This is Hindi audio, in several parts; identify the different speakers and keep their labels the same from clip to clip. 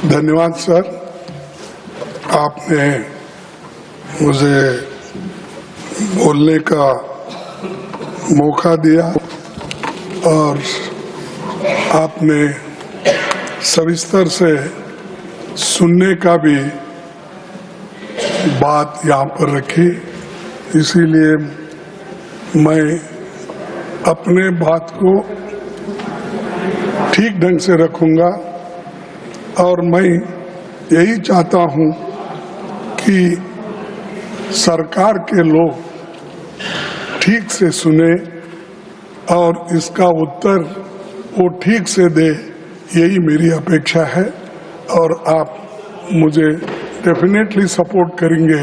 Speaker 1: धन्यवाद सर, आपने मुझे बोलने का मौका दिया और आपने सविस्तर से सुनने का भी बात यहाँ पर रखी। इसीलिए मैं अपने बात को ठीक ढंग से रखूंगा और मैं यही चाहता हूँ कि सरकार के लोग ठीक से सुने और इसका उत्तर वो ठीक से दे, यही मेरी अपेक्षा है और आप मुझे डेफिनेटली सपोर्ट करेंगे,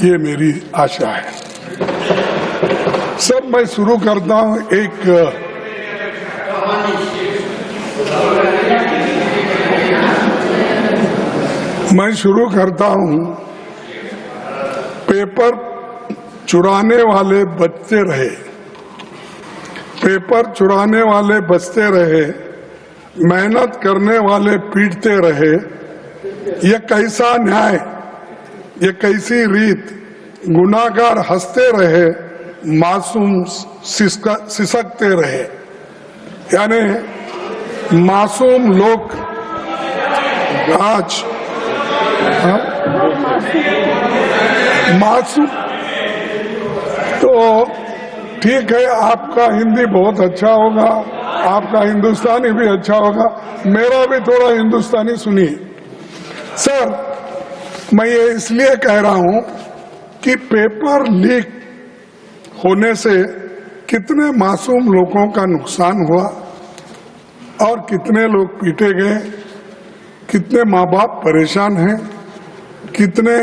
Speaker 1: ये मेरी आशा है। सर, मैं शुरू करता हूँ पेपर चुराने वाले बचते रहे, पेपर चुराने वाले बचते रहे, मेहनत करने वाले पीटते रहे। ये कैसा न्याय, ये कैसी रीत, गुनाहगार हंसते रहे, मासूम सिसकते रहे। यानी मासूम लोग आज मासूम, तो ठीक है, आपका हिंदी बहुत अच्छा होगा, आपका हिंदुस्तानी भी अच्छा होगा, मेरा भी थोड़ा हिंदुस्तानी सुनिए। सर, मैं ये इसलिए कह रहा हूं कि पेपर लीक होने से कितने मासूम लोगों का नुकसान हुआ और कितने लोग पीटे गए, कितने माँ बाप परेशान हैं, कितने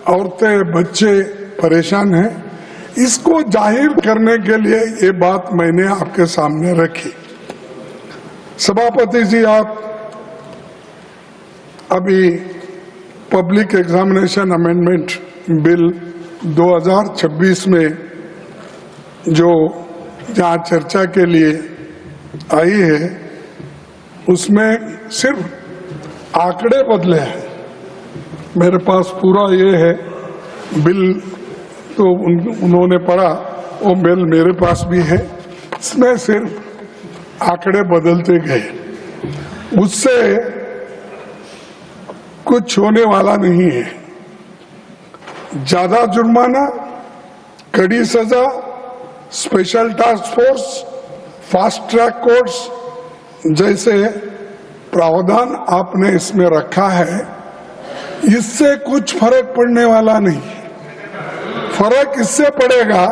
Speaker 1: औरतें बच्चे परेशान हैं। इसको जाहिर करने के लिए ये बात मैंने आपके सामने रखी। सभापति जी, आप अभी पब्लिक एग्जामिनेशन अमेंडमेंट बिल 2026 में जो जहाँ चर्चा के लिए आई है, उसमें सिर्फ आंकड़े बदले हैं। मेरे पास पूरा ये है बिल, तो उन्होंने पढ़ा, वो बिल मेरे पास भी है। इसमें सिर्फ आंकड़े बदलते गए, उससे कुछ होने वाला नहीं है। ज्यादा जुर्माना, कड़ी सजा, special task force, fast track courts जैसे प्रावधान आपने इसमें रखा है, इससे कुछ फर्क पड़ने वाला नहीं। फर्क इससे पड़ेगा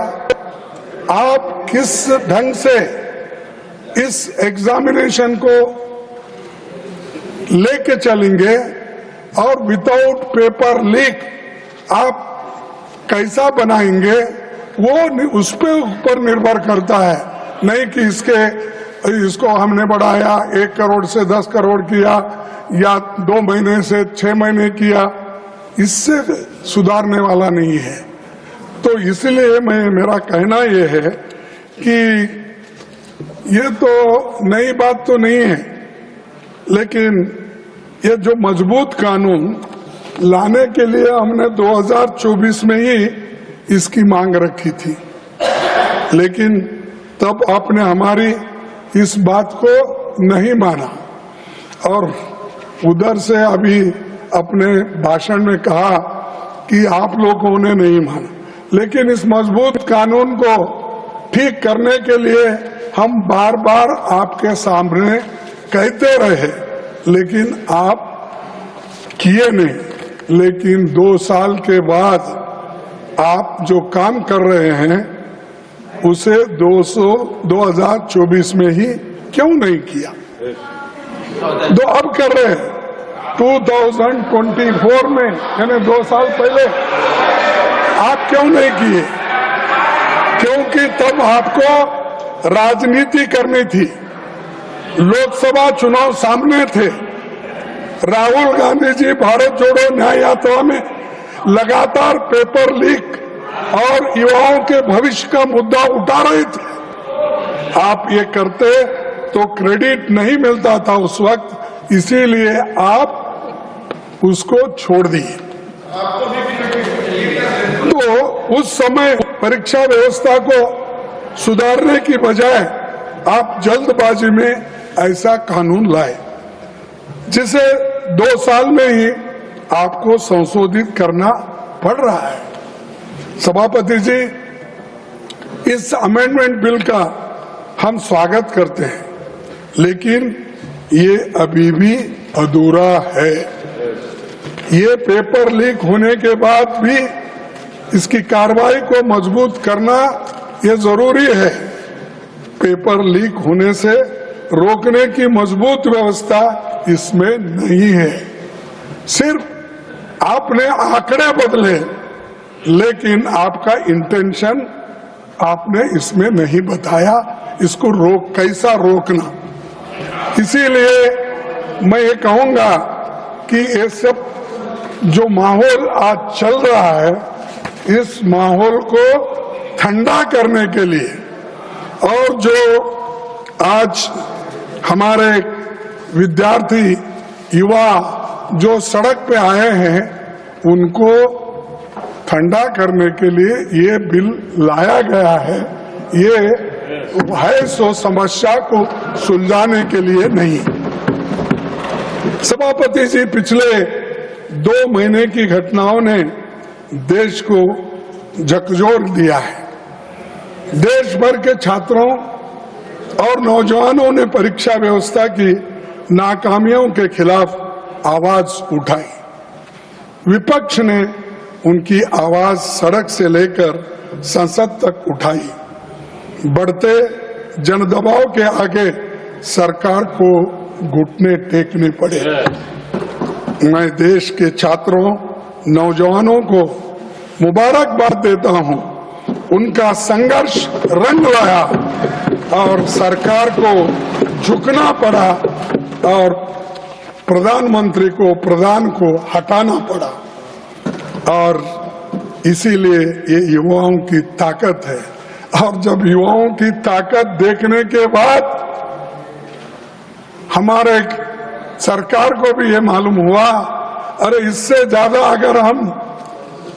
Speaker 1: आप किस ढंग से इस एग्जामिनेशन को लेके चलेंगे और विदाउट पेपर लीक आप कैसा बनाएंगे, वो उस पे ऊपर निर्भर करता है। नहीं कि इसको हमने बढ़ाया 1 करोड़ से 10 करोड़ किया या 2 महीने से 6 महीने किया, इससे सुधारने वाला नहीं है। तो इसलिए मेरा कहना यह है कि ये तो नई बात तो नहीं है, लेकिन ये जो मजबूत कानून लाने के लिए हमने 2024 में ही इसकी मांग रखी थी, लेकिन तब आपने हमारी इस बात को नहीं माना और उधर से अभी अपने भाषण में कहा कि आप लोगों ने नहीं माना। लेकिन इस मजबूत कानून को ठीक करने के लिए हम बार बार आपके सामने कहते रहे, लेकिन आप किए नहीं। लेकिन 2 साल के बाद आप जो काम कर रहे हैं उसे 2024 में ही क्यों नहीं किया? तो अब कर रहे हैं 2024 में, यानी 2 साल पहले आप क्यों नहीं किए? क्योंकि तब आपको राजनीति करनी थी, लोकसभा चुनाव सामने थे। राहुल गांधी जी भारत जोड़ो न्याय यात्रा में लगातार पेपर लीक और युवाओं के भविष्य का मुद्दा उठा रहे थे। आप ये करते तो क्रेडिट नहीं मिलता था उस वक्त इसीलिए आप उसको छोड़ दिए। तो उस समय परीक्षा व्यवस्था को सुधारने की बजाय आप जल्दबाजी में ऐसा कानून लाए जिसे 2 साल में ही आपको संशोधित करना पड़ रहा है। सभापति जी, इस अमेंडमेंट बिल का हम स्वागत करते हैं, लेकिन ये अभी भी अधूरा है। ये पेपर लीक होने के बाद भी इसकी कार्रवाई को मजबूत करना ये जरूरी है। पेपर लीक होने से रोकने की मजबूत व्यवस्था इसमें नहीं है। सिर्फ आपने आंकड़े बदले, लेकिन आपका इंटेंशन आपने इसमें नहीं बताया, इसको कैसा रोकना। इसीलिए मैं ये कहूंगा कि ये सब जो माहौल आज चल रहा है, इस माहौल को ठंडा करने के लिए और जो आज हमारे विद्यार्थी युवा जो सड़क पे आए हैं, उनको ठंडा करने के लिए ये बिल लाया गया है। ये है सो समस्या को सुलझाने के लिए नहीं। सभापति जी, पिछले 2 महीने की घटनाओं ने देश को झकझोर दिया है। देश भर के छात्रों और नौजवानों ने परीक्षा व्यवस्था की नाकामियों के खिलाफ आवाज उठाई। विपक्ष ने उनकी आवाज सड़क से लेकर संसद तक उठाई। बढ़ते जनदबाव के आगे सरकार को घुटने टेकने पड़े। मैं देश के छात्रों, नौजवानों को मुबारकबाद देता हूं। उनका संघर्ष रंग लाया और सरकार को झुकना पड़ा और प्रधान को हटाना पड़ा। और इसीलिए ये युवाओं की ताकत है। और जब युवाओं की ताकत देखने के बाद हमारे सरकार को भी ये मालूम हुआ, अरे इससे ज्यादा अगर हम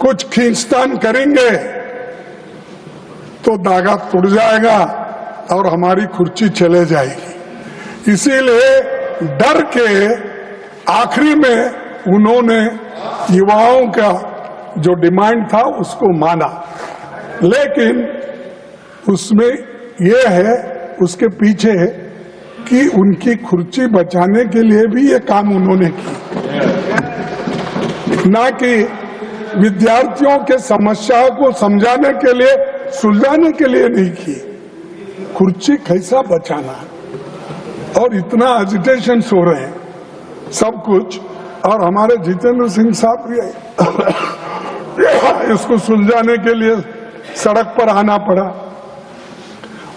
Speaker 1: कुछ खींचतान करेंगे तो धागा टूट जाएगा और हमारी कुर्सी चले जाएगी। इसीलिए डर के आखिरी में उन्होंने युवाओं का जो डिमांड था उसको माना, लेकिन उसमें यह है, उसके पीछे कि उनकी कुर्सी बचाने के लिए भी ये काम उन्होंने किया, ना कि विद्यार्थियों के समस्याओं को समझाने के लिए, सुलझाने के लिए नहीं की। कुर्सी कैसा बचाना, और इतना एजिटेशन हो रहे हैं सब कुछ। और हमारे जितेंद्र सिंह साहब भी इसको सुलझाने के लिए सड़क पर आना पड़ा।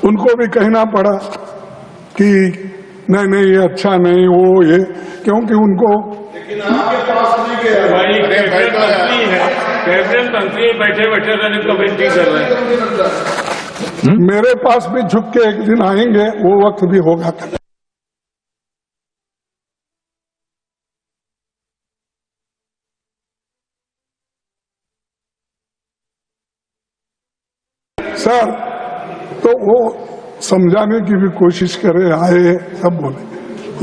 Speaker 1: उनको भी कहना पड़ा कि नहीं नहीं ये अच्छा नहीं, वो ये, क्योंकि उनको
Speaker 2: लेकिन आपके पास नहीं गया भाई, कैबिनेट मंत्री बैठे बैठे रहने कमेंट्री कर रहे हैं।
Speaker 1: मेरे पास भी झुक के एक दिन आएंगे, वो वक्त भी होगा। सर, तो वो समझाने की भी कोशिश करे, आए सब बोले,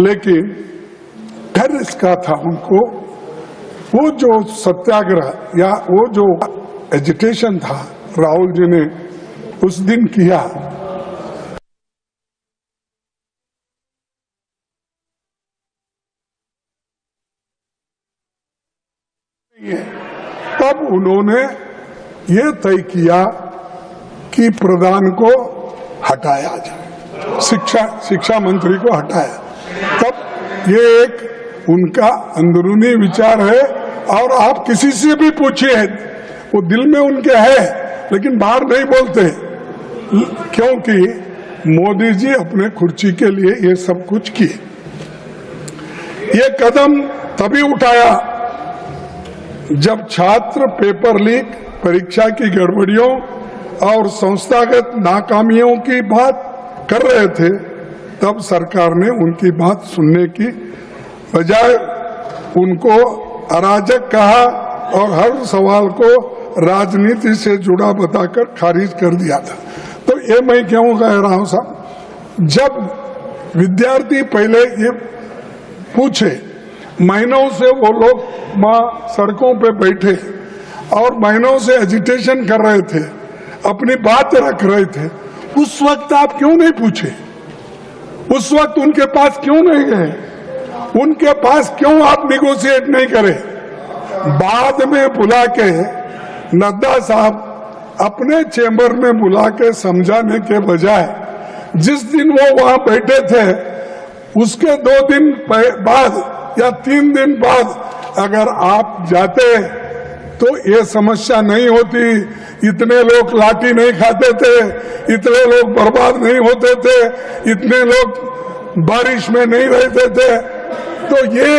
Speaker 1: लेकिन डर इसका था उनको। वो जो सत्याग्रह या वो जो एजिटेशन था राहुल जी ने उस दिन किया, तब उन्होंने ये तय किया कि प्रधान को हटाया जाए, शिक्षा मंत्री को हटाया। तब ये एक उनका अंदरूनी विचार है, और आप किसी से भी पूछिए, वो दिल में उनके है लेकिन बाहर नहीं बोलते, क्योंकि मोदी जी अपने कुर्सी के लिए ये सब कुछ किए। ये कदम तभी उठाया जब छात्र पेपर लीक, परीक्षा की गड़बड़ियों और संस्थागत नाकामियों की बात कर रहे थे। तब सरकार ने उनकी बात सुनने की बजाय उनको अराजक कहा और हर सवाल को राजनीति से जुड़ा बताकर खारिज कर दिया था। तो ये मैं क्यों कह रहा हूं साहब, जब विद्यार्थी पहले ये पूछे, महीनों से वो लोग वहां सड़कों पे बैठे और महीनों से एजिटेशन कर रहे थे, अपनी बात रख रहे थे, उस वक्त आप क्यों नहीं पूछे? उस वक्त उनके पास क्यों नहीं गए? उनके पास क्यों आप निगोशिएट नहीं करे? बाद में बुला के नड्डा साहब अपने चेंबर में बुला के समझाने के बजाय जिस दिन वो वहां बैठे थे उसके 2 दिन बाद या 3 दिन बाद अगर आप जाते तो ये समस्या नहीं होती, इतने लोग लाठी नहीं खाते थे, इतने लोग बर्बाद नहीं होते थे, इतने लोग बारिश में नहीं रहते थे। तो ये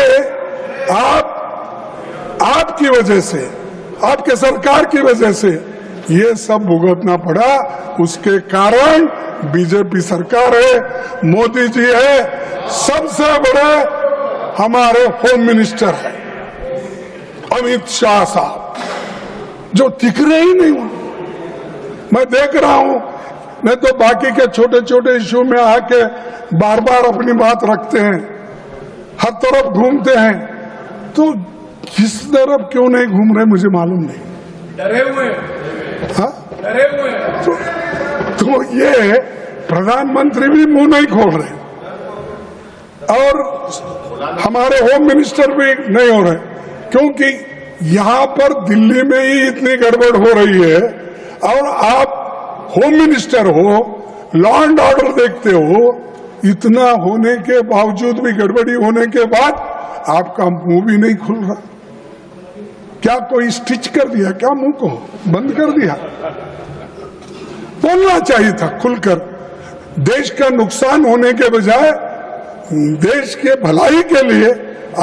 Speaker 1: आपकी वजह से, आपके सरकार की वजह से ये सब भुगतना पड़ा। उसके कारण बीजेपी सरकार है, मोदी जी है, सबसे बड़े हमारे होम मिनिस्टर है अमित शाह साहब, जो दिख रहे ही नहीं। मैं देख रहा हूं, नहीं तो बाकी के छोटे छोटे इश्यू में आके बार बार अपनी बात रखते हैं, हर तरफ घूमते हैं। तो किस तरफ क्यों नहीं घूम रहे मुझे मालूम नहीं।
Speaker 2: डरे हुए
Speaker 1: हाँ?
Speaker 2: डरे हुए
Speaker 1: तो ये प्रधानमंत्री भी मुंह नहीं खोल रहे और हमारे होम मिनिस्टर भी नहीं हो रहे, क्योंकि यहां पर दिल्ली में ही इतनी गड़बड़ हो रही है और आप होम मिनिस्टर हो, लॉ एंड ऑर्डर देखते हो, इतना होने के बावजूद भी, गड़बड़ी होने के बाद आपका मुंह भी नहीं खुल रहा। क्या कोई स्टिच कर दिया क्या? मुंह को बंद कर दिया? बोलना चाहिए था खुलकर। देश का नुकसान होने के बजाय देश के भलाई के लिए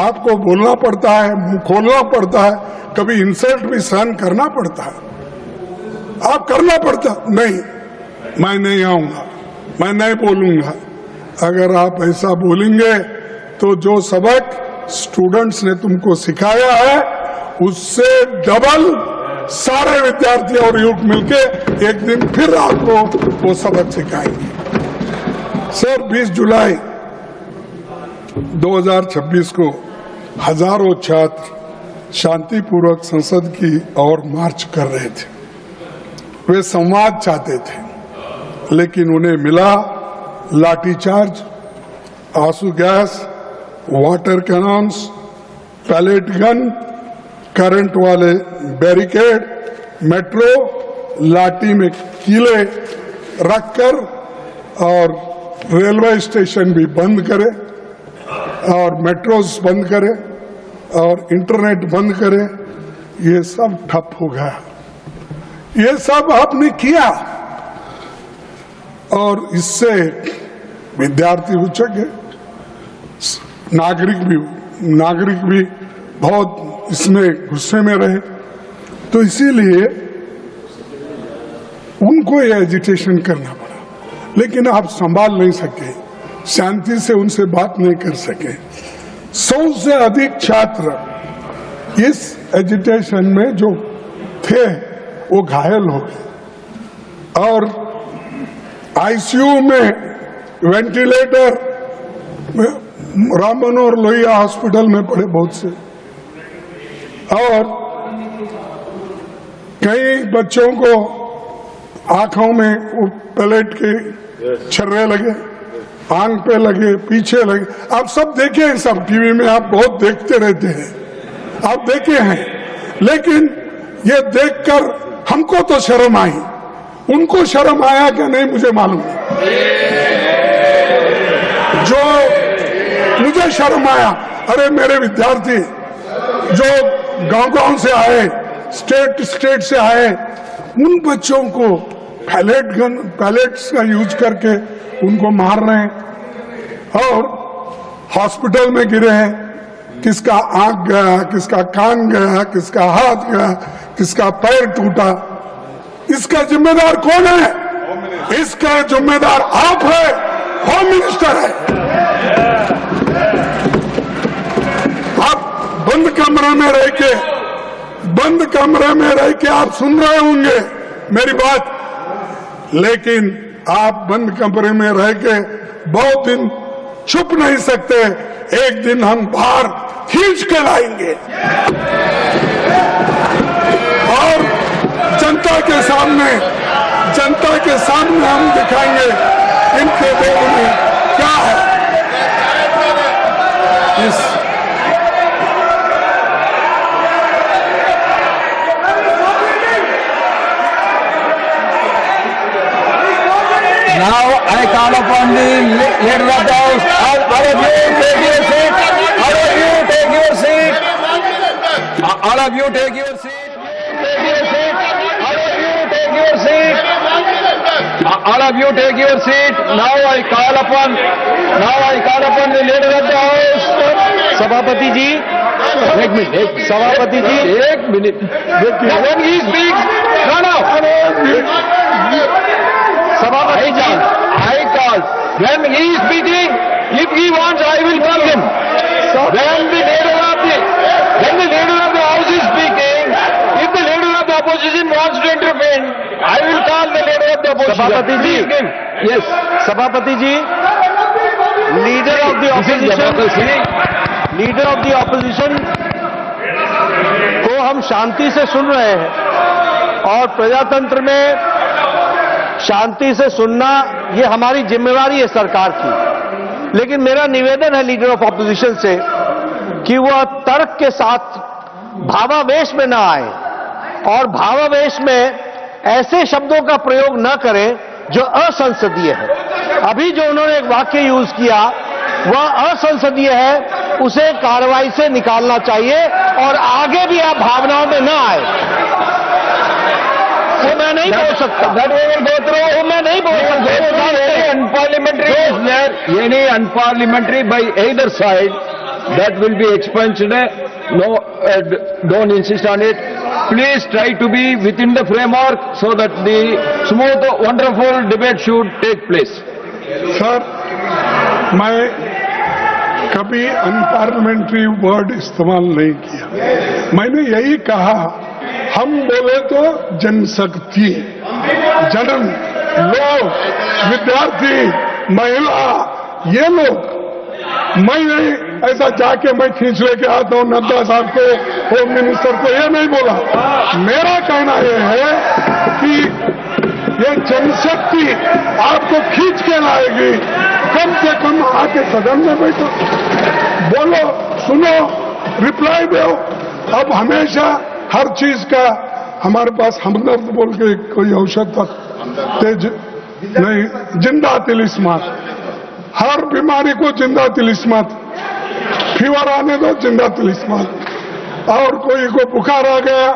Speaker 1: आपको बोलना पड़ता है, मुंह खोलना पड़ता है, कभी इंसल्ट भी सहन करना पड़ता है। आप करना पड़ता नहीं, मैं नहीं आऊंगा, मैं नहीं बोलूंगा। अगर आप ऐसा बोलेंगे तो जो सबक स्टूडेंट्स ने तुमको सिखाया है उससे डबल सारे विद्यार्थी और युवक मिलके एक दिन फिर आपको वो सबक सिखाएंगे। सर, 20 जुलाई 2026 को हजारों छात्र शांतिपूर्वक संसद की ओर मार्च कर रहे थे। वे संवाद चाहते थे, लेकिन उन्हें मिला लाठीचार्ज, आंसू gas, water cannons, pellet gun, current वाले बैरिकेड, मेट्रो लाठी में कीले रखकर और रेलवे स्टेशन भी बंद करे और मेट्रोस बंद करे और इंटरनेट बंद करे। ये सब ठप हो गया। ये सब आपने किया और इससे विद्यार्थी उचक गए, नागरिक भी बहुत इसमें गुस्से में रहे। तो इसीलिए उनको ये एजिटेशन करना पड़ा, लेकिन आप संभाल नहीं सके, शांति से उनसे बात नहीं कर सके। 100 से अधिक छात्र इस एजिटेशन में जो थे वो घायल हो गए और आईसीयू में वेंटिलेटर राम मनोहर लोहिया हॉस्पिटल में पड़े बहुत से, और कई बच्चों को आंखों में वो पैलेट के छर्रे लगे, आंख पे लगे, पीछे लगे। आप सब देखे हैं, सब टीवी में आप बहुत देखते रहते हैं, आप देखे हैं। लेकिन ये देखकर हमको तो शर्म आई, उनको शर्म आया कि नहीं मुझे मालूम नहीं। जो मुझे शर्म आया, अरे मेरे विद्यार्थी जो गांव से आए, स्टेट से आए, उन बच्चों को पैलेट्स का यूज करके उनको मार रहे हैं और हॉस्पिटल में गिरे हैं। किसका आंख गया, किसका कान गया, किसका हाथ गया, किसका पैर टूटा। इसका जिम्मेदार कौन है? इसका जिम्मेदार आप है, होम मिनिस्टर है। कमरे में रह के आप सुन रहे होंगे मेरी बात, लेकिन आप बंद कमरे में रह के बहुत दिन छुप नहीं सकते। एक दिन हम बाहर खींच के लाएंगे और जनता के सामने हम दिखाएंगे इनके देश में क्या है।
Speaker 3: Now I call upon the leader of the House. All of you take your seat. All of you take your seat. All of you take your seat. All of you take your seat. All of you take your seat. Now I call upon the leader of the House. सभापति जी, एक minute. When he speaks, no. Sabapati ji, I call. When he is speaking, if he wants, I will call him. When the leader of the House is speaking, if the leader of the opposition wants to intervene, I will call the leader of the opposition.
Speaker 4: Sabapati ji,
Speaker 3: yes.
Speaker 4: सभापति जी, लीडर ऑफ द ऑपोजिशन को हम शांति से सुन रहे हैं और प्रजातंत्र में शांति से सुनना ये हमारी जिम्मेवारी है सरकार की। लेकिन मेरा निवेदन है लीडर ऑफ ऑपोजिशन से कि वह तर्क के साथ भावावेश में न आए और भावावेश में ऐसे शब्दों का प्रयोग न करें जो असंसदीय है। अभी जो उन्होंने एक वाक्य यूज किया वह असंसदीय है, उसे कार्रवाई से निकालना चाहिए और आगे भी आप भावनाओं में न आए। वो मैं नहीं बोल सकता, मैं नहीं बोल सकता।
Speaker 3: Any unparliamentary by either side that will be expunged. No, don't insist on it. Please try to be within the framework so that the smooth, wonderful debate should take place.
Speaker 1: Sir, मैं कभी अनपार्लियामेंट्री वर्ड इस्तेमाल नहीं किया। मैंने यही कहा, हम बोले तो जनशक्ति, जन, लोग, विद्यार्थी, महिला, ये लोग। मैं नहीं ऐसा जाके मैं खींच लेके आता हूं नड्डा साहब को, होम मिनिस्टर को, ये नहीं बोला। मेरा कहना ये है कि ये जनशक्ति आपको खींच के लाएगी। कम से कम आके सदन में बैठो, बोलो, सुनो, रिप्लाई दो। अब हमेशा हर चीज का हमारे पास हमदर्द बोल के कोई औषध था, तेज नहीं, जिंदा तिलिस्मात। हर बीमारी को जिंदा तिलिस्मात, फीवर आने दो जिंदा तिलिस्मात, और कोई को बुखार आ गया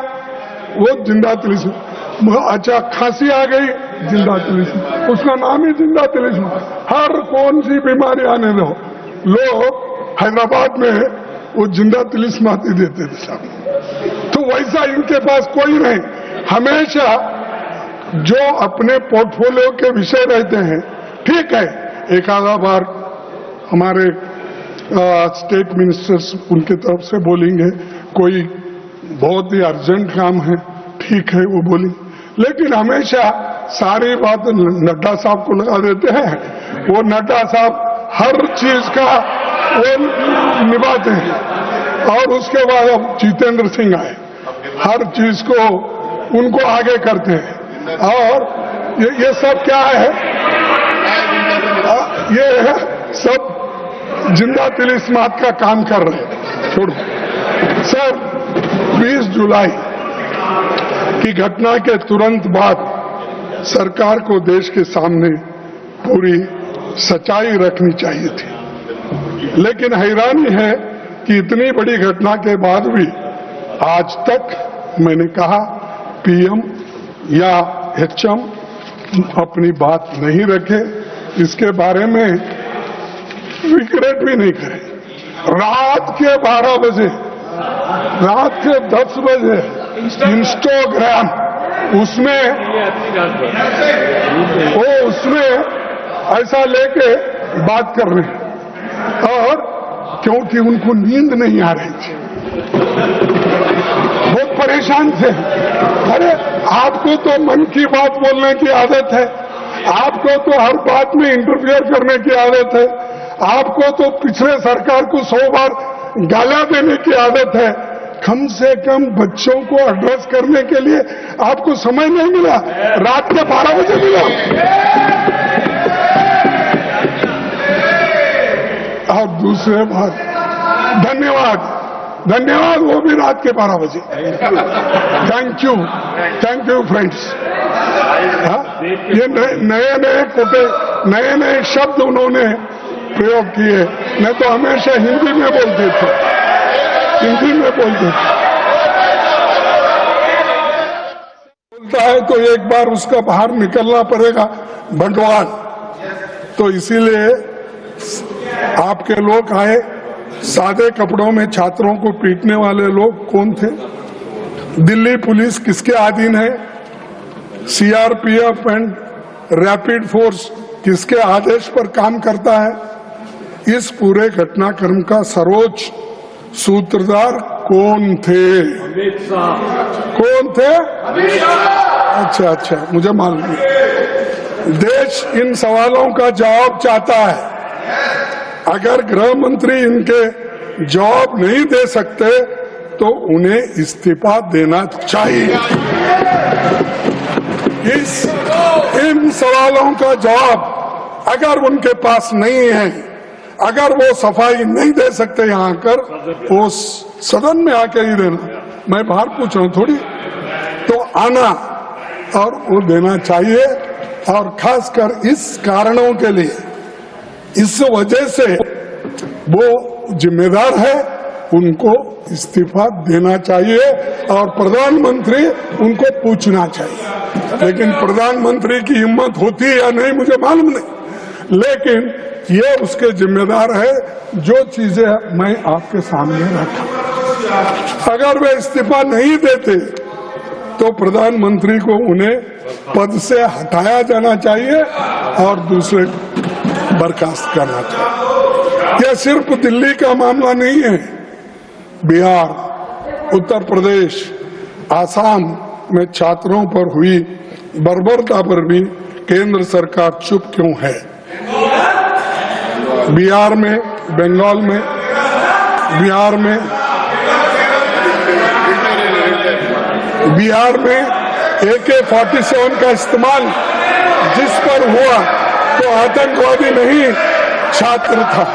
Speaker 1: वो जिंदा तिलिस्मात, अच्छा खांसी आ गई जिंदा तिलिस्मात, उसका नाम ही जिंदा तिलिस्मात। हर कौन सी बीमारी आने दो, लोग हैदराबाद में वो जिंदा तिलिस्मात ही देते थे साहब। तो वैसा इनके पास कोई नहीं। हमेशा जो अपने पोर्टफोलियो के विषय रहते हैं, ठीक है, एक आधा बार हमारे स्टेट मिनिस्टर्स उनके तरफ से बोलेंगे, कोई बहुत ही अर्जेंट काम है, ठीक है वो बोलेंगे, लेकिन हमेशा सारी बात नड्डा साहब को लगा देते हैं। वो नड्डा साहब हर चीज का वो निभाते हैं। और उसके बाद अब जितेंद्र सिंह आए, हर चीज को उनको आगे करते हैं। और ये सब क्या है, ये सब जिंदा तिलिस्मात का काम कर रहे हैं। छोड़ो सर, 20 जुलाई की घटना के तुरंत बाद सरकार को देश के सामने पूरी सच्चाई रखनी चाहिए थी, लेकिन हैरानी है कि इतनी बड़ी घटना के बाद भी आज तक मैंने कहा पीएम या एचएम अपनी बात नहीं रखे, इसके बारे में रिग्रेट भी नहीं करे। रात के 12 बजे, रात के 10 बजे इंस्टाग्राम उसमें ऐसा लेके बात कर रहे हैं, और क्योंकि उनको नींद नहीं आ रही थी, बहुत परेशान थे। अरे आपको तो मन की बात बोलने की आदत है, आपको तो हर बात में इंटरफियर करने की आदत है, आपको तो पिछले सरकार को 100 बार गालियां देने की आदत है। कम से कम बच्चों को एड्रेस करने के लिए आपको समय नहीं मिला, रात के 12 बजे मिला। और दूसरे बात, धन्यवाद, वो भी रात के 12 बजे। Thank you friends. ये नए शब्द उन्होंने प्रयोग किए, मैं तो हमेशा हिंदी में बोलते थे। बोलता है तो एक बार उसका बाहर निकलना पड़ेगा बंटवाल। तो इसीलिए आपके लोग आए, सादे कपड़ों में छात्रों को पीटने वाले लोग कौन थे? दिल्ली पुलिस किसके अधीन है? सीआरपीएफ एंड रैपिड फोर्स किसके आदेश पर काम करता है? इस पूरे घटनाक्रम का सर्वोच्च सूत्रधार कौन थे? कौन थे? अच्छा, मुझे मालूम नहीं। देश इन सवालों का जवाब चाहता है। अगर गृह मंत्री इनके जवाब नहीं दे सकते तो उन्हें इस्तीफा देना चाहिए। इन सवालों का जवाब अगर उनके पास नहीं है, अगर वो सफाई नहीं दे सकते यहाँ आकर, वो सदन में आके ही देना। मैं बाहर पूछ रहा हूँ थोड़ी, तो आना और वो देना चाहिए। और खासकर इस कारणों के लिए, इस वजह से वो जिम्मेदार है, उनको इस्तीफा देना चाहिए और प्रधानमंत्री उनको पूछना चाहिए। लेकिन प्रधानमंत्री की हिम्मत होती है या नहीं मुझे मालूम नहीं, लेकिन ये उसके जिम्मेदार है। जो चीजें मैं आपके सामने रखा, अगर वे इस्तीफा नहीं देते तो प्रधानमंत्री को उन्हें पद से हटाया जाना चाहिए और दूसरे बर्खास्त करना चाहिए। यह सिर्फ दिल्ली का मामला नहीं है, बिहार, उत्तर प्रदेश, आसाम में छात्रों पर हुई बर्बरता पर भी केंद्र सरकार चुप क्यों है? बिहार में, बंगाल में, बिहार में AK-47 का इस्तेमाल जिस पर हुआ तो आतंकवादी नहीं, छात्र था।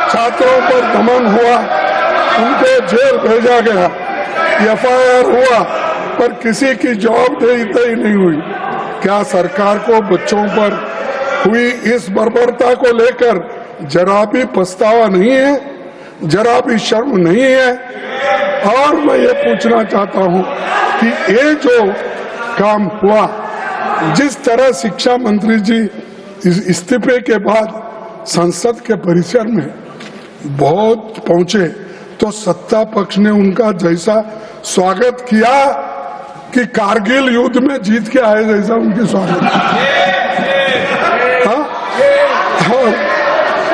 Speaker 1: छात्रों पर दमन हुआ, उनको जेल भेजा गया, FIR हुआ, पर किसी की जवाबदेही नहीं हुई। क्या सरकार को बच्चों पर हुई इस बर्बरता को लेकर जरा भी पछतावा नहीं है, जरा भी शर्म नहीं है? और मैं ये पूछना चाहता हूँ कि ये जो काम हुआ, जिस तरह शिक्षा मंत्री जी इस्तीफे के बाद संसद के परिसर में बहुत पहुंचे, तो सत्ता पक्ष ने उनका जैसा स्वागत किया कि कारगिल युद्ध में जीत के आए जैसा उनकी स्वागत।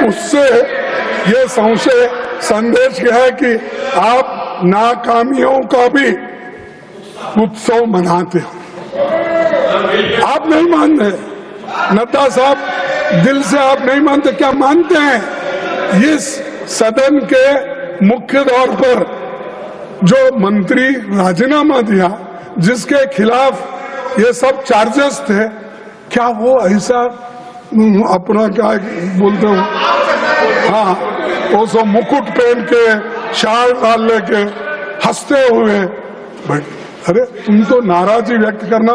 Speaker 1: उससे ये संदेश क्या है कि आप नाकामियों का भी उत्सव मनाते हो। आप नहीं मानते, नड्डा साहब, दिल से आप नहीं मानते, क्या मानते हैं? इस सदन के मुख्य तौर पर जो मंत्री राजीनामा दिया, जिसके खिलाफ ये सब चार्जेस थे, क्या वो ऐसा अपना क्या बोलते हो, हाँ, वो सब मुकुट पहन के, शाल डाल लेके हंसते हुए, अरे तुम तो नाराजगी व्यक्त करना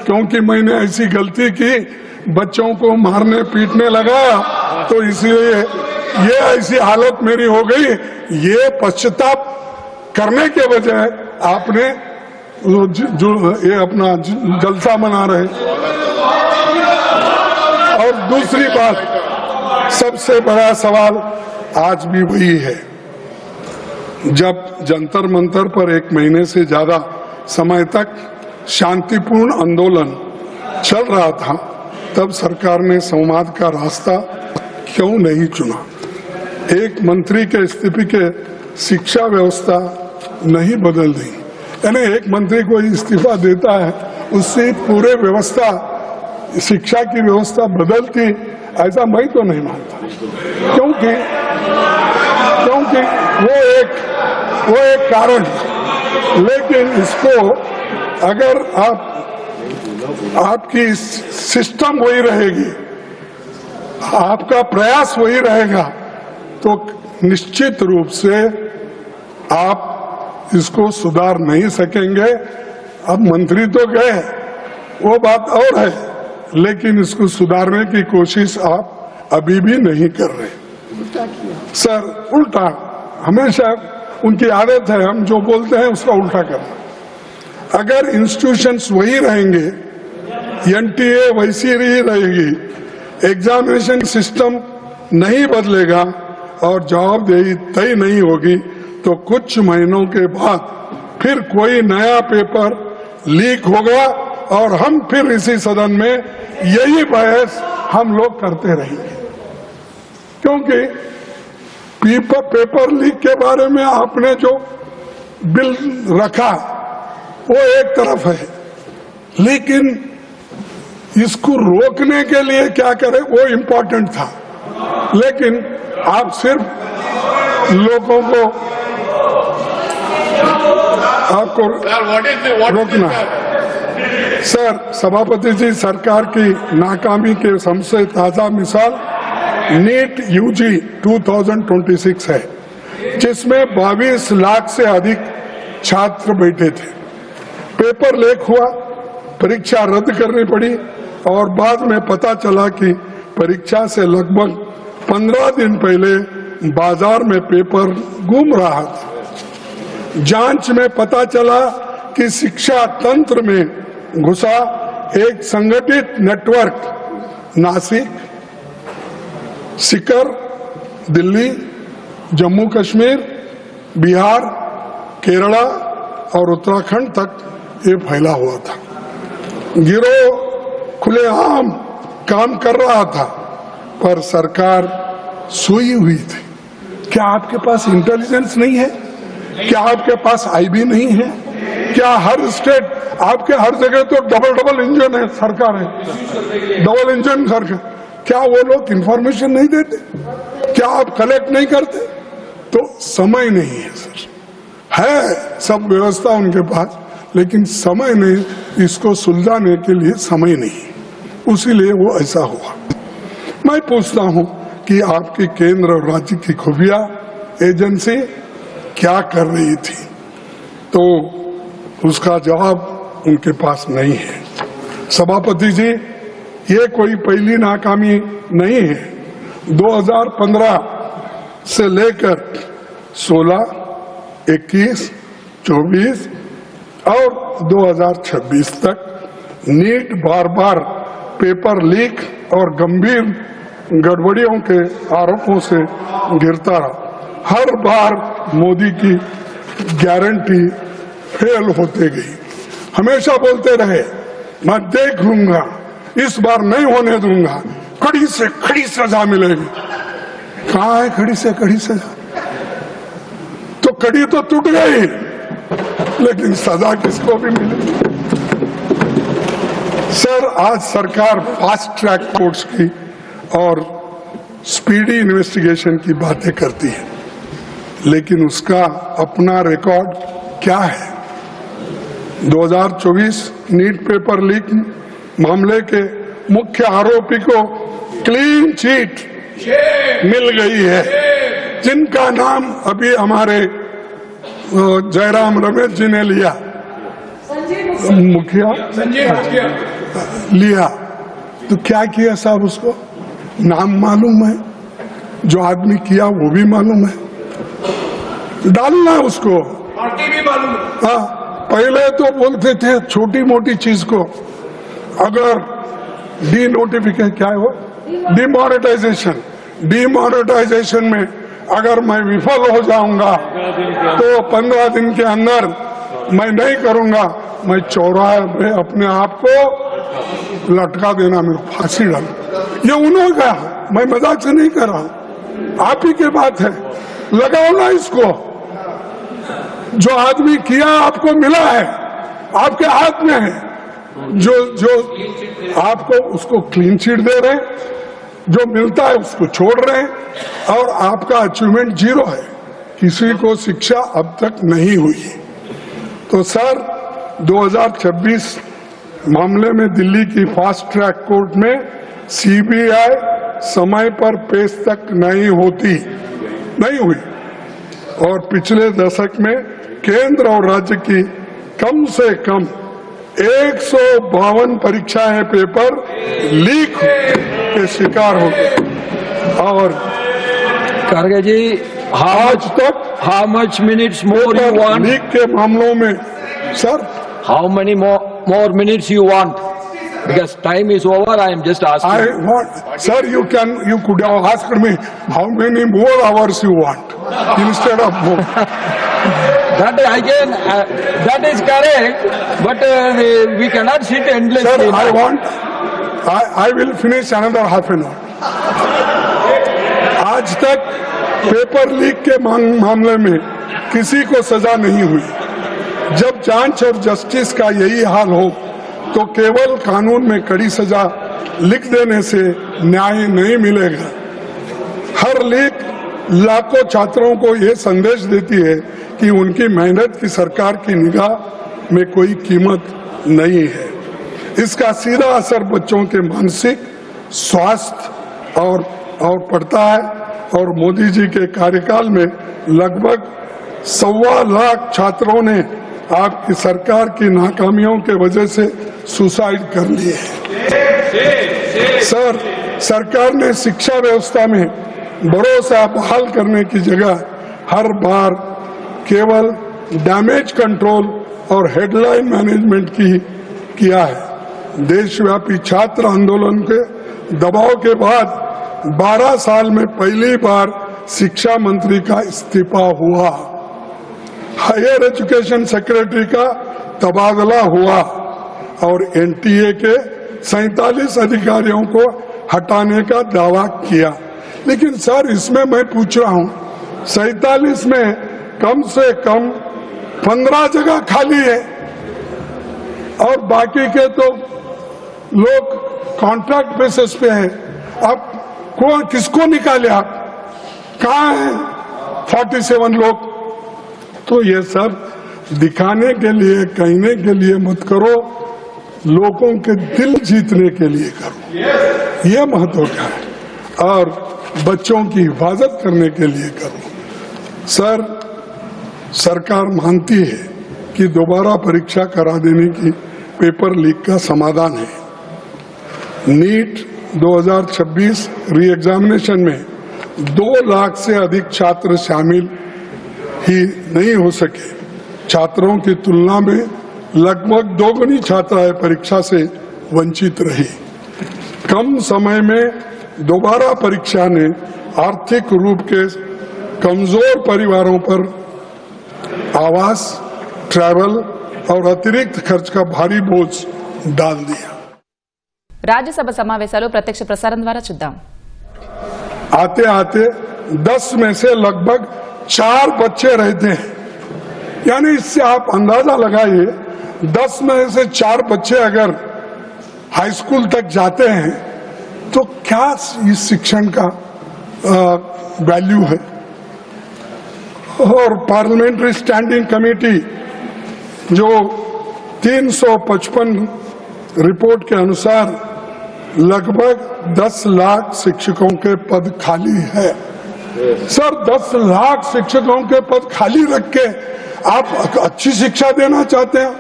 Speaker 1: क्योंकि मैंने ऐसी गलती की, बच्चों को मारने पीटने लगा, तो इसलिए ये ऐसी हालत मेरी हो गई। ये पश्चाताप करने के बजाय आपने जो ये अपना जलसा मना रहे। और दूसरी बात, सबसे बड़ा सवाल आज भी वही है। जब जंतर मंतर पर 1 महीने से ज्यादा समय तक शांतिपूर्ण आंदोलन चल रहा था, तब सरकार ने संवाद का रास्ता क्यों नहीं चुना? एक मंत्री के इस्तीफे के शिक्षा व्यवस्था नहीं बदल दी। यानी एक मंत्री को इस्तीफा देता है, उससे पूरे व्यवस्था, शिक्षा की व्यवस्था बदलती, ऐसा मैं तो नहीं मानता। क्योंकि वो एक कारण, लेकिन इसको अगर आपकी सिस्टम वही रहेगी, आपका प्रयास वही रहेगा, तो निश्चित रूप से आप इसको सुधार नहीं सकेंगे। अब मंत्री तो गए, वो बात और है, लेकिन इसको सुधारने की कोशिश आप अभी भी नहीं कर रहे। सर, उल्टा हमेशा उनकी आदत है, हम जो बोलते हैं उसका उल्टा करना। अगर इंस्टीट्यूशंस वही रहेंगे, एनटीए वैसी ही रहेगी, एग्जामिनेशन सिस्टम नहीं बदलेगा और जवाबदेही तय नहीं होगी, तो कुछ महीनों के बाद फिर कोई नया पेपर लीक होगा और हम फिर इसी सदन में यही बहस हम लोग करते रहेंगे। क्योंकि पेपर लीक के बारे में आपने जो बिल रखा वो एक तरफ है, लेकिन इसको रोकने के लिए क्या करें वो इम्पोर्टेंट था। लेकिन आप सिर्फ लोगों को आपको रोकना है। सर, सभापति जी, सरकार की नाकामी के सबसे ताजा मिसाल नीट यूजी 2026 है, जिसमें 22 लाख से अधिक छात्र बैठे थे। पेपर लीक हुआ, परीक्षा रद्द करनी पड़ी और बाद में पता चला कि परीक्षा से लगभग 15 दिन पहले बाजार में पेपर गुम रहा था। जांच में पता चला कि शिक्षा तंत्र में घुसा एक संगठित नेटवर्क नासिक, सीकर, दिल्ली, जम्मू कश्मीर, बिहार, केरला और उत्तराखंड तक ये फैला हुआ था। गिरोह खुलेआम काम कर रहा था, पर सरकार सोई हुई थी। क्या आपके पास इंटेलिजेंस नहीं है? क्या आपके पास आईबी नहीं है? क्या हर स्टेट, आपके हर जगह तो डबल इंजन है, सरकार है, डबल इंजन सरकार, क्या वो लोग इंफॉर्मेशन नहीं देते? क्या आप कलेक्ट नहीं करते? तो समय नहीं है सर, है सब व्यवस्था उनके पास, लेकिन समय नहीं, इसको सुलझाने के लिए समय नहीं, उसीलिए वो ऐसा हुआ। मैं पूछता हूं कि आपकी केंद्र और राज्य की खुफिया एजेंसी क्या कर रही थी, तो उसका जवाब उनके पास नहीं है। सभापति जी, ये कोई पहली नाकामी नहीं है। 2015 से लेकर 16, 21, 24 और 2026 तक नीट बार बार पेपर लीक और गंभीर गड़बड़ियों के आरोपों से गिरता रहा। हर बार मोदी की गारंटी फेल होते गई। हमेशा बोलते रहे, मैं देख लूंगा, इस बार नहीं होने दूंगा, कड़ी से कड़ी सजा मिलेगी। कहाँ है कड़ी से कड़ी सजा? तो कड़ी तो टूट गई, लेकिन सजा किसको भी मिलेगी? सर, आज सरकार फास्ट ट्रैक कोर्ट्स की और स्पीडी इन्वेस्टिगेशन की बातें करती है, लेकिन उसका अपना रिकॉर्ड क्या है? 2024 नीट पेपर लीक मामले के मुख्य आरोपी को क्लीन चिट मिल गई है, जिनका नाम अभी हमारे जयराम रमेश जी ने लिया, मुखिया लिया। तो क्या किया साहब? उसको नाम मालूम है, जो आदमी किया वो भी मालूम है, डालना उसको,
Speaker 2: पार्टी भी मालूम है।
Speaker 1: हाँ, पहले तो बोलते थे छोटी मोटी चीज को, अगर डी नोटिफिकेशन, क्या है वो, डिमोनेटाइजेशन में अगर मैं विफल हो जाऊंगा तो 15 दिन के अंदर मैं नहीं करूंगा, मैं चौराहे पे अपने आप को लटका देना, मेरे फांसी डाल। ये उन्होंने कहा, मैं मजाक से नहीं कर रहा हूं, आप ही की बात है, लगाओ ना इसको। जो आदमी किया आपको मिला है, आपके हाथ में है। जो आपको उसको क्लीन चिट दे रहे हैं, जो मिलता है उसको छोड़ रहे हैं, और आपका अचीवमेंट 0 है। किसी को शिक्षा अब तक नहीं हुई। तो सर 2026 मामले में दिल्ली की फास्ट ट्रैक कोर्ट में सीबीआई समय पर पेश तक नहीं हुई, और पिछले दशक में केंद्र और राज्य की कम से कम 152 परीक्षाएं पेपर लीक के शिकार हो गए। और
Speaker 3: खड़गे जी,
Speaker 1: आज तक
Speaker 3: how much minutes more you want?
Speaker 1: Leak के मामलों में sir
Speaker 3: How many more minutes you want? Because time is over. I am just asking.
Speaker 1: I want, sir, you could have asked me how many more hours you want instead of more.
Speaker 3: That again, that is correct. But we cannot sit endlessly.
Speaker 1: Sir, I will finish another half an hour. आज तक पेपर लीक के मामले में किसी को सजा नहीं हुई। जब जांच और जस्टिस का यही हाल हो तो केवल कानून में कड़ी सजा लिख देने से न्याय नहीं मिलेगा। हर लीक लाखों छात्रों को ये संदेश देती है कि उनकी मेहनत की सरकार की निगाह में कोई कीमत नहीं है। इसका सीधा असर बच्चों के मानसिक स्वास्थ्य और पड़ता है। और मोदी जी के कार्यकाल में लगभग 1.25 लाख छात्रों ने आपकी सरकार की नाकामियों के वजह से सुसाइड कर लिए हैं। सर, सरकार ने शिक्षा व्यवस्था में भरोसा बहाल करने की जगह हर बार केवल डैमेज कंट्रोल और हेडलाइन मैनेजमेंट किया है। देशव्यापी छात्र आंदोलन के दबाव के बाद 12 साल में पहली बार शिक्षा मंत्री का इस्तीफा हुआ, हायर एजुकेशन सेक्रेटरी का तबादला हुआ और एनटीए के 47 अधिकारियों को हटाने का दावा किया। लेकिन सर, इसमें मैं पूछ रहा हूं, 47 में कम से कम 15 जगह खाली है और बाकी के तो लोग कॉन्ट्रैक्ट बेसिस पे हैं। अब किसको निकाले आप? कहाँ हैं 47 लोग? तो ये सब दिखाने के लिए, कहने के लिए मत करो, लोगों के दिल जीतने के लिए करो। ये महत्व का है। और बच्चों की हिफाजत करने के लिए करो। सर, सरकार मानती है कि दोबारा परीक्षा करा देने की पेपर लीक का समाधान है। नीट 2026 री एग्जामिनेशन में 2 लाख से अधिक छात्र शामिल ही नहीं हो सके। छात्रों की तुलना में लगभग 2 गुनी छात्राएं परीक्षा से वंचित रही। कम समय में दोबारा परीक्षा ने आर्थिक रूप के कमजोर परिवारों पर आवास, ट्रैवल और अतिरिक्त खर्च का भारी बोझ डाल दिया।
Speaker 5: రాజ్యసభ సమావేశాలు ప్రత్యక్ష ప్రసారం ద్వారా చూద్దాం।
Speaker 1: आते आते 10 में से लगभग 4 बच्चे रहते हैं। यानी इससे आप अंदाजा लगाइए, 10 में से 4 बच्चे अगर हाई स्कूल तक जाते हैं तो क्या इस शिक्षण का वैल्यू है। और पार्लियामेंट्री स्टैंडिंग कमेटी जो 355 रिपोर्ट के अनुसार लगभग 10 लाख शिक्षकों के पद खाली है। सर, 10 लाख शिक्षकों के पद खाली रख के आप अच्छी शिक्षा देना चाहते हो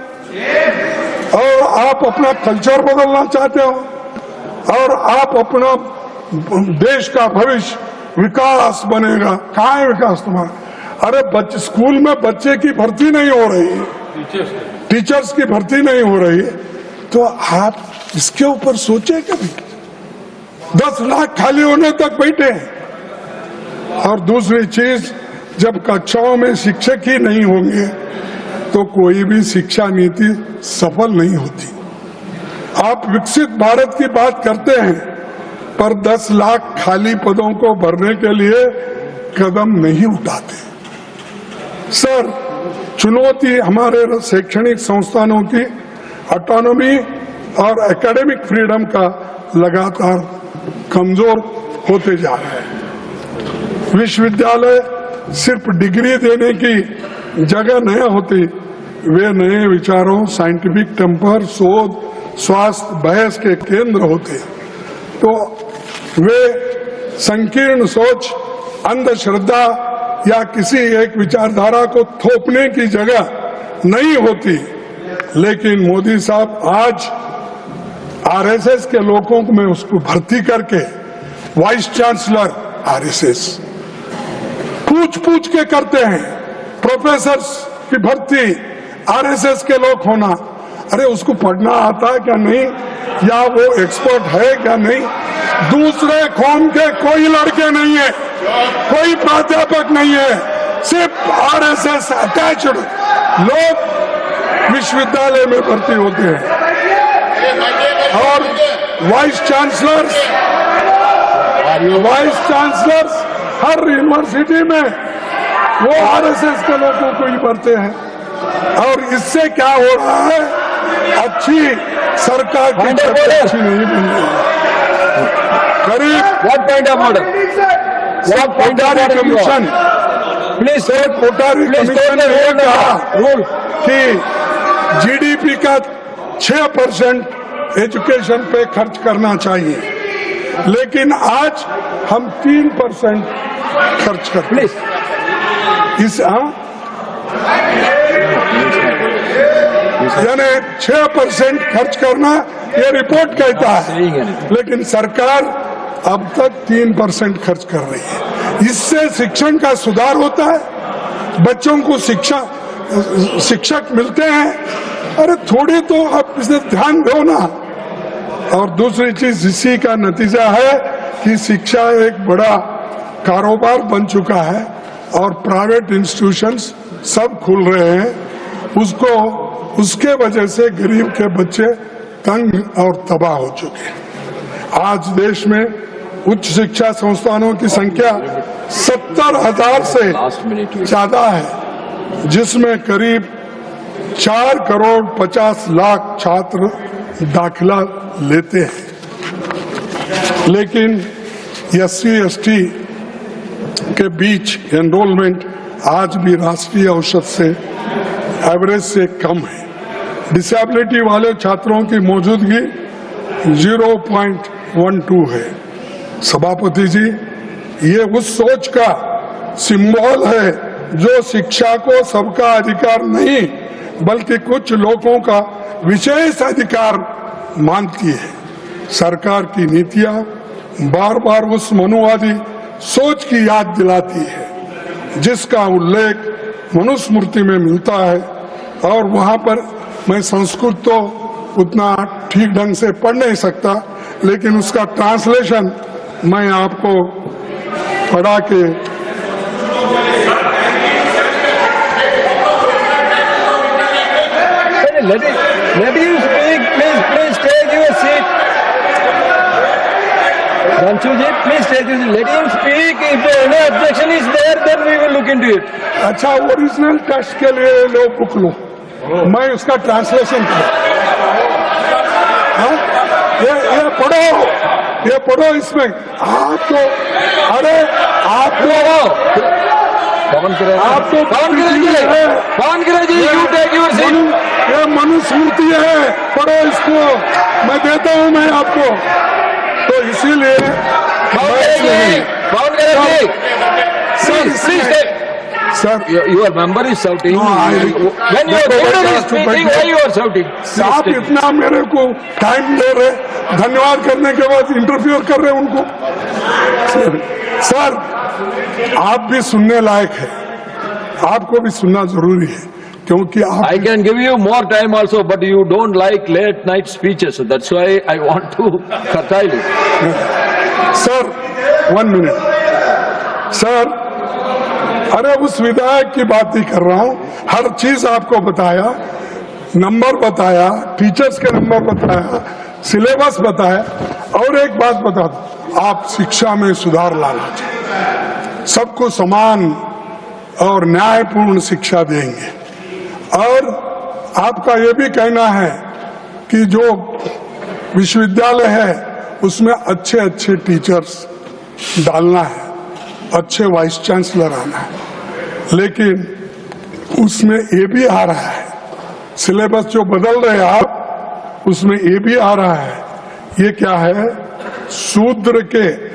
Speaker 1: और आप अपना कल्चर बदलना चाहते हो और आप अपना देश का भविष्य विकास बनेगा। कहाँ है विकास तुम्हारा? अरे स्कूल में बच्चे की भर्ती नहीं हो रही, टीचर्स की भर्ती नहीं हो रही, तो आप इसके ऊपर सोचे कभी? 10 लाख खाली होने तक बैठे हैं। और दूसरी चीज, जब कक्षाओं में शिक्षक ही नहीं होंगे तो कोई भी शिक्षा नीति सफल नहीं होती। आप विकसित भारत की बात करते हैं पर 10 लाख खाली पदों को भरने के लिए कदम नहीं उठाते। सर, चुनौती हमारे शैक्षणिक संस्थानों की ऑटोनॉमी और एकेडमिक फ्रीडम का लगातार कमजोर होते जा रहे हैं। विश्वविद्यालय सिर्फ डिग्री देने की जगह नहीं होती, वे नए विचारों, साइंटिफिक टेम्पर, शोध, स्वास्थ्य, बहस के केंद्र होते हैं। तो वे संकीर्ण सोच, अंधश्रद्धा या किसी एक विचारधारा को थोपने की जगह नहीं होती। लेकिन मोदी साहब आज आरएसएस के लोगों को में उसको भर्ती करके वाइस चांसलर आरएसएस पूछ के करते हैं। प्रोफेसर्स की भर्ती आरएसएस के लोग होना, अरे उसको पढ़ना आता है क्या नहीं, या वो एक्सपर्ट है क्या नहीं। दूसरे कौम के कोई लड़के नहीं है, कोई प्राध्यापक नहीं है, सिर्फ आरएसएस अटैच्ड लोग विश्वविद्यालय में भर्ती होते हैं। और वाइस चांसलर्स हर यूनिवर्सिटी में वो आरएसएस के लोगों को ही भरते हैं। और इससे क्या हो रहा है, अच्छी सरकार की छवि अच्छी नहीं बन रही है। करीब कोठारी कमीशन ने कहा कि जीडीपी का 6% एजुकेशन पे खर्च करना चाहिए, लेकिन आज हम 3% खर्च करते हैं। इस यानी 6% खर्च करना ये रिपोर्ट कहता है, लेकिन सरकार अब तक 3% खर्च कर रही है। इससे शिक्षण का सुधार होता है, बच्चों को शिक्षक मिलते हैं। अरे थोड़ी तो आप इसे ध्यान दो ना। और दूसरी चीज इसी का नतीजा है कि शिक्षा एक बड़ा कारोबार बन चुका है और प्राइवेट इंस्टीट्यूशंस सब खुल रहे हैं। उसके वजह से गरीब के बच्चे तंग और तबाह हो चुके हैं। आज देश में उच्च शिक्षा संस्थानों की संख्या 70,000 से ज्यादा है, जिसमें करीब 4,50,00,000 छात्र दाखिला लेते हैं। लेकिन SC/ST के बीच एनरोलमेंट आज भी राष्ट्रीय औसत से एवरेज से कम है। डिसेबिलिटी वाले छात्रों की मौजूदगी 0.12 है। सभापति जी, ये उस सोच का सिंबल है जो शिक्षा को सबका अधिकार नहीं बल्कि कुछ लोगों का विशेष अधिकार मानती है। सरकार की नीतियां बार बार उस मनुवादी सोच की याद दिलाती है जिसका उल्लेख मनुस्मृति में मिलता है। और वहां पर मैं संस्कृत तो उतना ठीक ढंग से पढ़ नहीं सकता, लेकिन उसका ट्रांसलेशन मैं आपको पढ़ा के
Speaker 3: let him speak, please take your seat. Ranchuji, please take your seat. Let him speak. If any objection is there, then we will look into it.
Speaker 1: अच्छा, ओरिजिनल टेक्स्ट के लिए लो बुक लो, मैं उसका ट्रांसलेशन करूं। ये पढ़ो इसमें आपको। अरे आपको
Speaker 3: पवन Kiran ji, you take your seat.
Speaker 1: ये मनुस्मृति है, पढ़ो इसको, मैं देता हूं मैं आपको। तो इसीलिए
Speaker 3: पवन Kiran ji,
Speaker 1: sir,
Speaker 3: your member is shouting. When your member is speaking, why you are shouting?
Speaker 1: आप इतना मेरे को टाइम दे रहे, धन्यवाद करने के बाद इंटरफियर कर रहे उनको। सर, आप भी सुनने लायक है, आपको भी सुनना जरूरी है, क्योंकि आप
Speaker 3: I can give you more time also, but you don't like late night speeches. That's why I want to curtail it.
Speaker 1: Sir 1 minute. Sir, अरे उस विधायक की बात ही कर रहा हूं। हर चीज आपको बताया, नंबर बताया, टीचर्स के नंबर बताया, सिलेबस बताया। और एक बात बता दो, आप शिक्षा में सुधार लाना चाहिए, सबको समान और न्यायपूर्ण शिक्षा देंगे। और आपका ये भी कहना है कि जो विश्वविद्यालय है उसमें अच्छे अच्छे टीचर्स डालना है, अच्छे वाइस चांसलर आना है, लेकिन उसमें ये भी आ रहा है, सिलेबस जो बदल रहे हैं आप, उसमें ये भी आ रहा है, ये क्या है, शूद्र के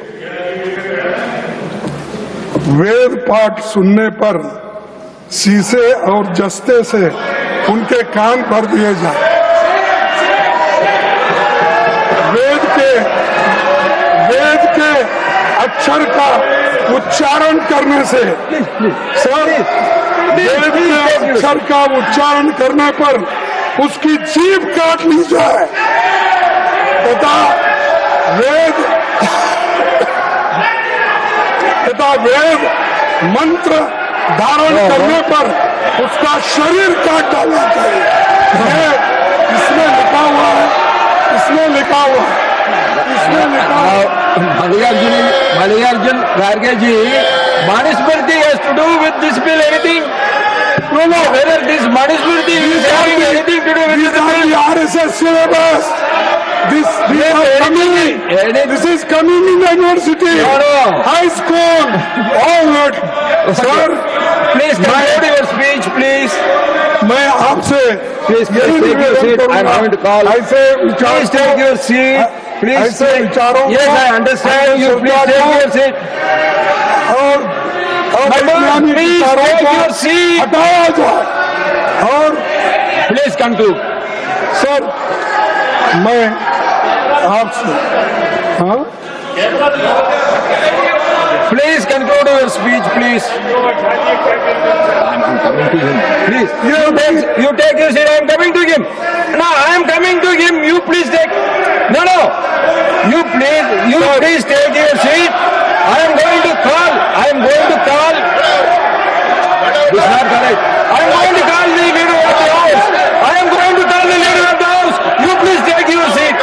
Speaker 1: वेद पाठ सुनने पर शीशे और जस्ते से उनके कान भर दिए जाए। वेद के अक्षर का उच्चारण करने से, सर, वेद के अक्षर का उच्चारण करने पर उसकी जीभ काट ली जाए तथा वेद मंत्र धारण करने पर उसका शरीर काट डालना चाहिए। ये इसमें लिखा हुआ है, इसमें लिखा हुआ है, इसमें लिखा हुआ है।
Speaker 3: Mallikarjun Kharge ji, Manusmriti has to do with this bill anything? No, whether this Manusmriti is having anything to do with this bill?
Speaker 1: The RSS syllabus. This is coming in the university, high school, all that. Sir,
Speaker 3: Please conclude your speech, please.
Speaker 1: मैं आपसे
Speaker 3: Please take your seat. I am going to call.
Speaker 1: ऐसे
Speaker 3: Please take your seat. Please
Speaker 1: ऐसे
Speaker 3: take.
Speaker 1: विचारों
Speaker 3: Yes,
Speaker 1: को-
Speaker 3: I understand you. Please take your seat.
Speaker 1: और वैज्ञानिक
Speaker 3: Please
Speaker 1: विचारों
Speaker 3: take
Speaker 1: को
Speaker 3: your seat.
Speaker 1: हटाया जाए। और
Speaker 3: Please conclude.
Speaker 1: सर, मैं आपसे, हाँ,
Speaker 3: Please conclude your speech, please. I'm coming to him. Please. You take your seat. I am coming to him. No, I am coming to him. You please take. No. You please take your seat. I am going to call. This is not correct. I am going to call the leader of the house. You please take your seat.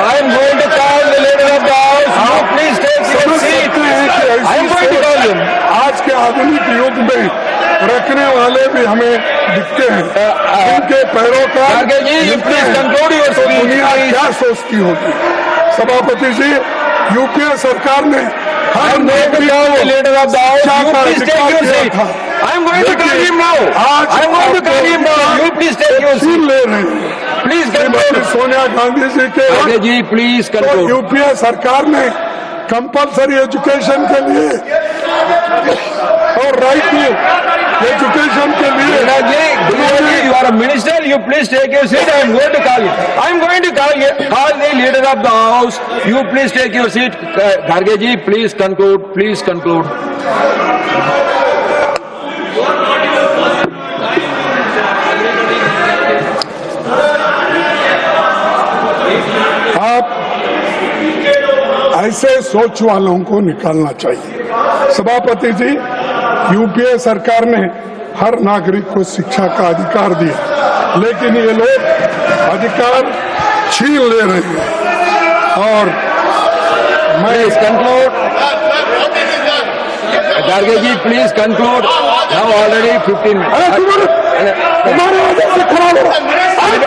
Speaker 3: I am going to call the leader of the house. You please take your
Speaker 1: समझ
Speaker 3: seat.
Speaker 1: सकते हैं कि
Speaker 3: I am
Speaker 1: ऐसी
Speaker 3: going to call him.
Speaker 1: आज के आधुनिक युग में रखने वाले भी हमें दिखते हैं। उनके पैरोकार
Speaker 3: Kharge ji, you please conclude your
Speaker 1: तो
Speaker 3: speech,
Speaker 1: दुनिया
Speaker 3: please.
Speaker 1: क्या सोचती होगी? सभापति जी, यूपीए सरकार ने
Speaker 3: I am going to call the leader of the house. You please take your seat. I am going to call him now. I am going to call him now. You please take your
Speaker 1: छीन
Speaker 3: seat.
Speaker 1: ले रहे हैं।
Speaker 3: Please
Speaker 1: Shrimati
Speaker 3: conclude.
Speaker 1: सोनिया गांधी जी के
Speaker 3: Kharge ji, please
Speaker 1: तो
Speaker 3: conclude.
Speaker 1: यूपीए सरकार ने कंपलसरी एजुकेशन के लिए और राइट टू एजुकेशन के लिए
Speaker 3: Kharge ji, you are a minister. You please take your seat. I am going to call him. I am going to call the leader of the house. You please take your seat. Kharge ji, please conclude. Please conclude.
Speaker 1: आप ऐसे सोच वालों को निकालना चाहिए। सभापति जी, यूपीए सरकार ने हर नागरिक को शिक्षा का अधिकार दिया, लेकिन ये लोग अधिकार छीन ले रहे हैं। और
Speaker 3: Please conclude. Kharge ji, please conclude. Now already 15 minutes.
Speaker 1: तुम्हारे वजह से खराब हो रहा है।